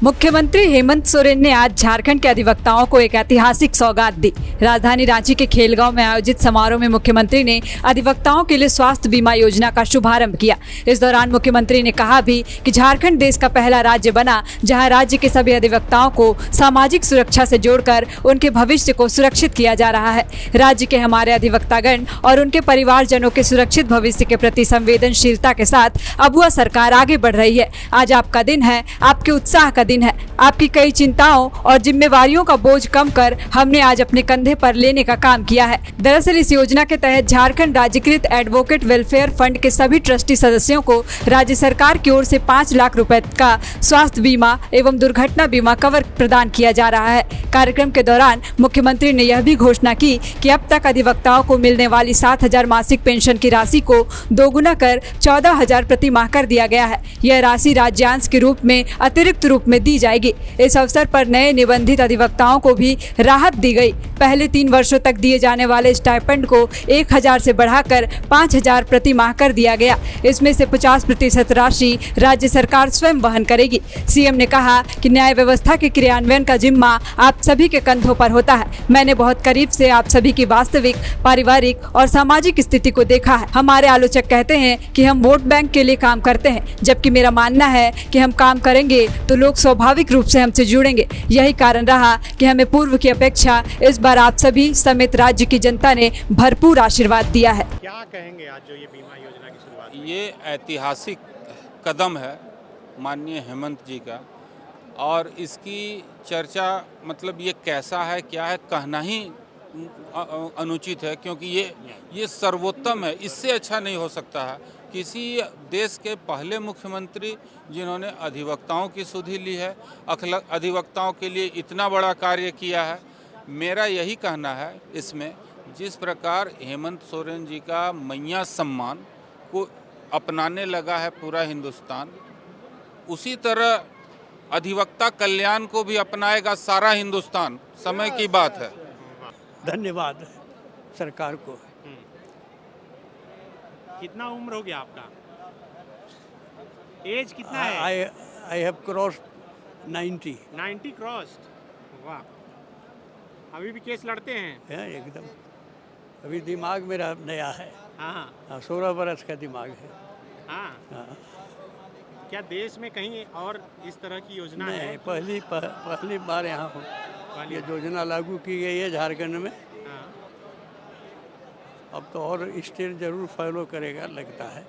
मुख्यमंत्री हेमंत सोरेन ने आज झारखंड के अधिवक्ताओं को एक ऐतिहासिक सौगात दी। राजधानी रांची के खेलगांव में आयोजित समारोह में मुख्यमंत्री ने अधिवक्ताओं के लिए स्वास्थ्य बीमा योजना का शुभारंभ किया। इस दौरान मुख्यमंत्री ने कहा भी कि झारखंड देश का पहला राज्य बना जहां राज्य के सभी अधिवक्ताओं को सामाजिक सुरक्षा से जोड़कर उनके भविष्य को सुरक्षित किया जा रहा है। राज्य के हमारे अधिवक्तागण और उनके परिवारजनों के सुरक्षित भविष्य के प्रति संवेदनशीलता के साथ अबुआ सरकार आगे बढ़ रही है। आज आपका दिन है, आपके उत्साह का दिन है। आपकी कई चिंताओं और जिम्मेवारियों का बोझ कम कर हमने आज अपने कंधे पर लेने का काम किया है। दरअसल इस योजना के तहत झारखंड राज्यकृत एडवोकेट वेलफेयर फंड के सभी ट्रस्टी सदस्यों को राज्य सरकार की ओर से 5 लाख रुपए का स्वास्थ्य बीमा एवं दुर्घटना बीमा कवर प्रदान किया जा रहा है। कार्यक्रम के दौरान मुख्यमंत्री ने यह भी घोषणा की कि अब तक अधिवक्ताओं को मिलने वाली 7,000 मासिक पेंशन की राशि को दोगुना कर 14,000 प्रति माह कर दिया गया है। यह राशि राज्यांश के रूप में अतिरिक्त रूप में दी जाएगी। इस अवसर पर नए निबंधित अधिवक्ताओं को भी राहत दी गई। पहले 3 वर्षों तक दिए जाने वाले स्टाइपेंड को 1,000 से बढ़ाकर 5,000 प्रति माह कर दिया गया। इसमें से 50% राशि राज्य सरकार स्वयं वहन करेगी। सीएम ने कहा कि न्याय व्यवस्था के क्रियान्वयन का जिम्मा आप सभी के कंधों पर होता है। मैंने बहुत करीब से आप सभी की वास्तविक पारिवारिक और सामाजिक स्थिति को देखा है। हमारे आलोचक कहते हैं कि हम वोट बैंक के लिए काम करते हैं, जबकि मेरा मानना है कि हम काम करेंगे तो लोग स्वाभाविक रूप से हमसे जुड़ेंगे। यही कारण रहा कि हमें पूर्व की अपेक्षा इस बार आप सभी समेत राज्य की जनता ने भरपूर आशीर्वाद दिया है। क्या कहेंगे आज जो ये बीमा योजना की शुरुआत? ये ऐतिहासिक कदम है माननीय हेमंत जी का, और इसकी चर्चा मतलब ये कैसा है क्या है कहना ही अनुचित है, क्योंकि ये सर्वोत्तम है। इससे अच्छा नहीं हो सकता है। किसी देश के पहले मुख्यमंत्री जिन्होंने अधिवक्ताओं की सुधि ली है, अधिवक्ताओं के लिए इतना बड़ा कार्य किया है। मेरा यही कहना है इसमें, जिस प्रकार हेमंत सोरेन जी का मैया सम्मान को अपनाने लगा है पूरा हिंदुस्तान, उसी तरह अधिवक्ता कल्याण को भी अपनाएगा सारा हिंदुस्तान। समय की बात है। धन्यवाद सरकार को। कितना उम्र हो गया आपका? एज कितना है? I have crossed 90। 90 क्रॉस्ड। वाह, अभी भी केस लड़ते हैं? एकदम। अभी दिमाग मेरा नया है। हाँ, 16 बरस का दिमाग है। हाँ। क्या देश में कहीं और इस तरह की योजना है? पहली बार यहाँ हूँ। ये योजना लागू की गई है झारखंड में। हाँ। अब तो और स्टेट जरूर फॉलो करेगा लगता है।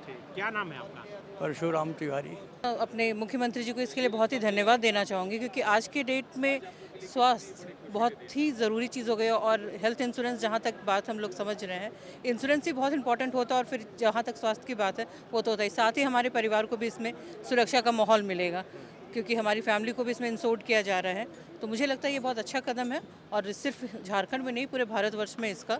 ठीक, क्या नाम है आपका? परशुराम तिवारी। अपने मुख्यमंत्री जी को इसके लिए बहुत ही धन्यवाद देना चाहूँगी, क्योंकि आज के डेट में स्वास्थ्य बहुत ही ज़रूरी चीज़ हो गई है। और हेल्थ इंश्योरेंस, जहाँ तक बात हम लोग समझ रहे हैं, इंश्योरेंस ही बहुत इंपॉर्टेंट होता है। और फिर जहाँ तक स्वास्थ्य की बात है वो तो होता है। साथ ही हमारे परिवार को भी इसमें सुरक्षा का माहौल मिलेगा, क्योंकि हमारी फैमिली को भी इसमें इंश्योर्ड किया जा रहा है। तो मुझे लगता है ये बहुत अच्छा कदम है, और सिर्फ झारखंड में नहीं पूरे भारतवर्ष में इसका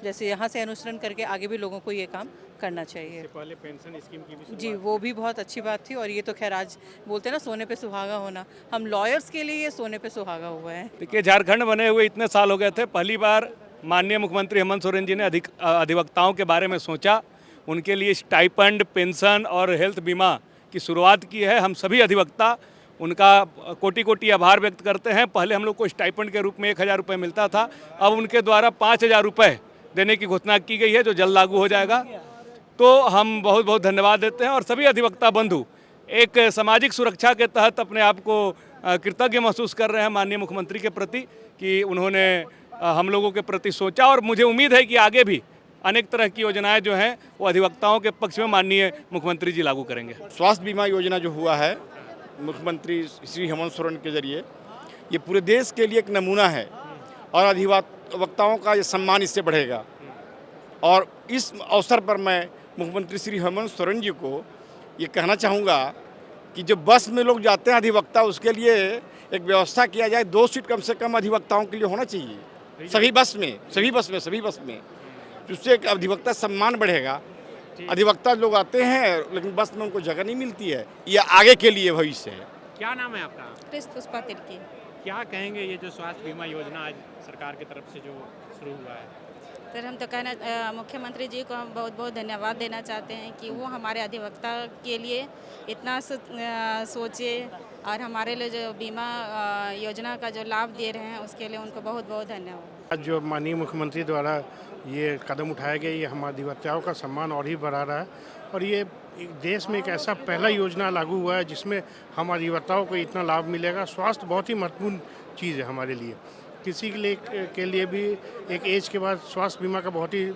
जैसे यहाँ से अनुसरण करके आगे भी लोगों को ये काम करना चाहिए। पहले पेंशन स्कीम की भी जी, वो भी बहुत अच्छी बात थी। और ये तो खैर आज बोलते हैं ना, सोने पे सुहागा होना, हम लॉयर्स के लिए ये सोने पे सुहागा हुआ है। देखिए, झारखंड बने हुए इतने साल हो गए थे, पहली बार माननीय मुख्यमंत्री हेमंत सोरेन जी ने अधिवक्ताओं के बारे में सोचा, उनके लिए स्टाइपेंड, पेंशन और हेल्थ बीमा की शुरुआत की है। हम सभी अधिवक्ता उनका कोटि कोटि आभार व्यक्त करते हैं। पहले हम लोग को स्टाइपेंड के रूप में 1,000 रुपये मिलता था, अब उनके द्वारा 5,000 रुपये देने की घोषणा की गई है, जो जल्द लागू हो जाएगा। तो हम बहुत बहुत धन्यवाद देते हैं। और सभी अधिवक्ता बंधु एक सामाजिक सुरक्षा के तहत अपने आप को कृतज्ञ महसूस कर रहे हैं माननीय मुख्यमंत्री के प्रति, कि उन्होंने हम लोगों के प्रति सोचा। और मुझे उम्मीद है कि आगे भी अनेक तरह की योजनाएं जो हैं वो अधिवक्ताओं के पक्ष में माननीय मुख्यमंत्री जी लागू करेंगे। स्वास्थ्य बीमा योजना जो हुआ है मुख्यमंत्री श्री हेमंत सोरेन के जरिए, ये पूरे देश के लिए एक नमूना है, और अधिवक्ताओं का ये सम्मान इससे बढ़ेगा। और इस अवसर पर मैं मुख्यमंत्री श्री हेमंत सोरेन जी को ये कहना चाहूँगा कि जो बस में लोग जाते हैं अधिवक्ता, उसके लिए एक व्यवस्था किया जाए, 2 सीट कम से कम अधिवक्ताओं के लिए होना चाहिए सभी बस में, जिससे एक अधिवक्ता सम्मान बढ़ेगा। अधिवक्ता लोग आते हैं लेकिन बस में उनको जगह नहीं मिलती है। ये आगे के लिए भविष्य है। क्या नाम है आपका? पुष्पा तिर्की। क्या कहेंगे ये जो स्वास्थ्य बीमा योजना आज सरकार की तरफ से जो शुरू हुआ है? सर हम तो मुख्यमंत्री जी को हम बहुत बहुत धन्यवाद देना चाहते हैं कि वो हमारे अधिवक्ता के लिए इतना सोचे और हमारे लिए जो बीमा योजना का जो लाभ दे रहे हैं उसके लिए उनको बहुत बहुत धन्यवाद। आज जो माननीय मुख्यमंत्री द्वारा ये कदम उठाया गया, ये हमारे अधिवक्ताओं का सम्मान और ही बढ़ा रहा है और ये देश में एक ऐसा पहला योजना लागू हुआ है जिसमें हम अधिवक्ताओं को इतना लाभ मिलेगा। स्वास्थ्य बहुत ही महत्वपूर्ण चीज़ है हमारे लिए। किसी के लिए भी एक एज के बाद स्वास्थ्य बीमा का बहुत ही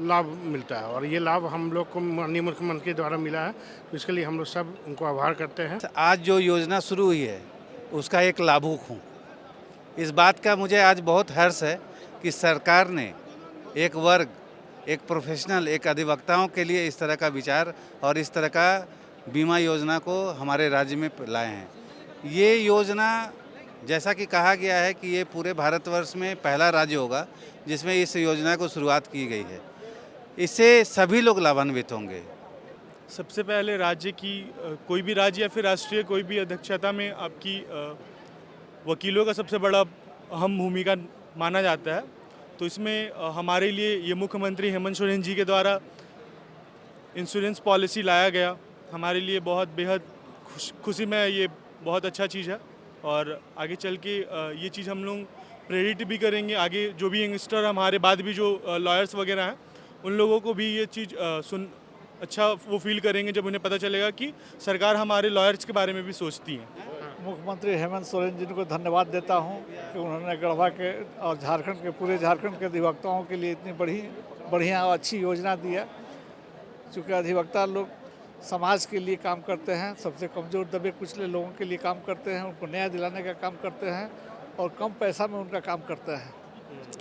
लाभ मिलता है और ये लाभ हम लोग को माननीय मुख्यमंत्री द्वारा मिला है, तो इसके लिए हम लोग सब उनको आभार करते हैं। आज जो योजना शुरू हुई है उसका एक लाभुक हूँ। इस बात का मुझे आज बहुत हर्ष है कि सरकार ने एक वर्ग, एक प्रोफेशनल, एक अधिवक्ताओं के लिए इस तरह का विचार और इस तरह का बीमा योजना को हमारे राज्य में लाए हैं। ये योजना जैसा कि कहा गया है कि ये पूरे भारतवर्ष में पहला राज्य होगा जिसमें इस योजना को शुरुआत की गई है। इससे सभी लोग लाभान्वित होंगे। सबसे पहले राज्य की कोई भी राज्य या फिर राष्ट्रीय कोई भी अध्यक्षता में आपकी वकीलों का सबसे बड़ा अहम भूमिका माना जाता है। तो इसमें हमारे लिए ये मुख्यमंत्री हेमंत सोरेन जी के द्वारा इंश्योरेंस पॉलिसी लाया गया, हमारे लिए बहुत बेहद खुशी में ये बहुत अच्छा चीज़ है और आगे चल के ये चीज़ हम लोग प्रेरित भी करेंगे। आगे जो भी यंगस्टर हमारे बाद भी जो लॉयर्स वगैरह हैं उन लोगों को भी ये चीज़ अच्छा वो फील करेंगे जब उन्हें पता चलेगा कि सरकार हमारे लॉयर्स के बारे में भी सोचती है। मुख्यमंत्री हेमंत सोरेन जी को धन्यवाद देता हूं कि उन्होंने गढ़वा के और झारखंड के पूरे झारखंड के अधिवक्ताओं के लिए इतनी बढ़िया और अच्छी योजना दी है। चूँकि अधिवक्ता लोग समाज के लिए काम करते हैं, सबसे कमज़ोर दबे कुचले लोगों के लिए काम करते हैं, उनको न्याय दिलाने का काम करते हैं और कम पैसा में उनका काम करते हैं।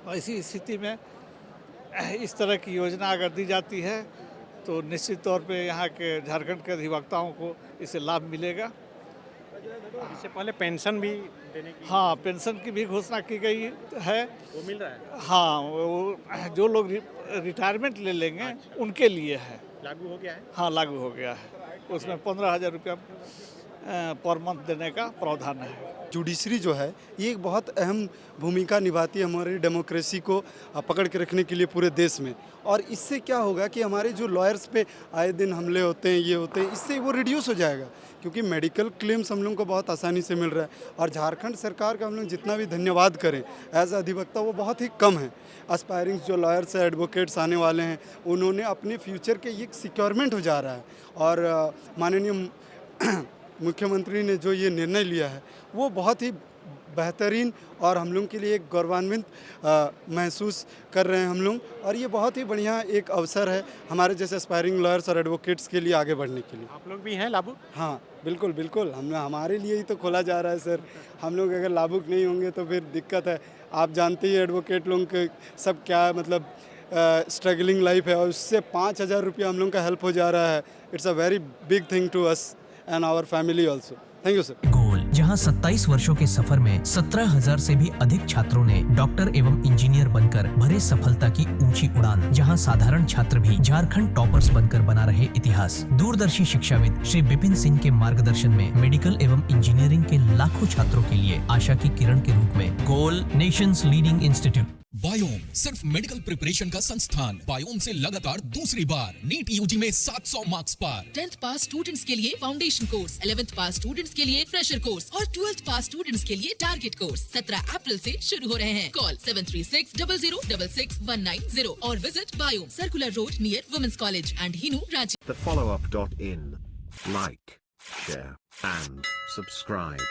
और इसी स्थिति में इस तरह की योजना अगर दी जाती है तो निश्चित तौर पे यहाँ के झारखंड के अधिवक्ताओं को इससे लाभ मिलेगा। इससे पहले पेंशन भी देने की हाँ, पेंशन की भी घोषणा की गई है। वो मिल रहा है? हाँ, वो जो लोग रिटायरमेंट ले लेंगे उनके लिए है। लागू हो गया है? हाँ, लागू हो गया है। उसमें 15,000 रुपया पर मंथ देने का प्रावधान है। जुडिशरी जो है ये एक बहुत अहम भूमिका निभाती है हमारी डेमोक्रेसी को पकड़ के रखने के लिए पूरे देश में। और इससे क्या होगा कि हमारे जो लॉयर्स पे आए दिन हमले होते हैं, ये होते हैं, इससे वो रिड्यूस हो जाएगा क्योंकि मेडिकल क्लेम्स हम लोगों को बहुत आसानी से मिल रहा है। और झारखंड सरकार का हम लोग जितना भी धन्यवाद करें एज अधिवक्ता वो बहुत ही कम है। एस्पायरिंग जो लॉयर्स है, एडवोकेट्स आने वाले हैं, उन्होंने अपने फ्यूचर के ये सिक्योरमेंट हो जा रहा है। और माननीय मुख्यमंत्री ने जो ये निर्णय लिया है वो बहुत ही बेहतरीन और हम लोग के लिए एक गौरवान्वित महसूस कर रहे हैं हम लोग। और ये बहुत ही बढ़िया एक अवसर है हमारे जैसे एस्पायरिंग लॉयर्स और एडवोकेट्स के लिए आगे बढ़ने के लिए। आप लोग भी हैं लाभुक? हाँ, बिल्कुल बिल्कुल, हमारे लिए ही तो खोला जा रहा है सर। हम लोग अगर लाभुक नहीं होंगे तो फिर दिक्कत है। आप जानते ही एडवोकेट लोगों के सब क्या मतलब स्ट्रगलिंग लाइफ है और उससे 5,000 रुपया हम लोग का हेल्प हो जा रहा है। It's a very big thing to us and our family also. Thank you sir. Goal, जहां 27 वर्षों के सफर में 17,000 से भी अधिक छात्रों ने डॉक्टर एवं इंजीनियर बनकर भरे सफलता की ऊंची उड़ान, जहां साधारण छात्र भी झारखंड टॉपर्स बनकर बना रहे इतिहास। दूरदर्शी शिक्षाविद श्री विपिन सिंह के मार्गदर्शन में मेडिकल एवं इंजीनियरिंग के लाखों छात्रों के लिए आशा की किरण के रूप में गोल, नेशंस लीडिंग इंस्टीट्यूट। बायोम सिर्फ मेडिकल प्रिपरेशन का संस्थान। बायोम से लगातार दूसरी बार नीट यूजी में 700 मार्क्स पार। 10th पास स्टूडेंट्स के लिए फाउंडेशन कोर्स, 11th पास स्टूडेंट्स के लिए फ्रेशर कोर्स और 12th पास स्टूडेंट्स के लिए टारगेट कोर्स 17 अप्रैल से शुरू हो रहे हैं। कॉल 7360066190 और visit Biome, circular road near women's college and Hinoo, Ranchi. thefollowup.in. Like, share and subscribe.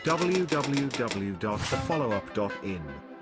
www.thefollowup.in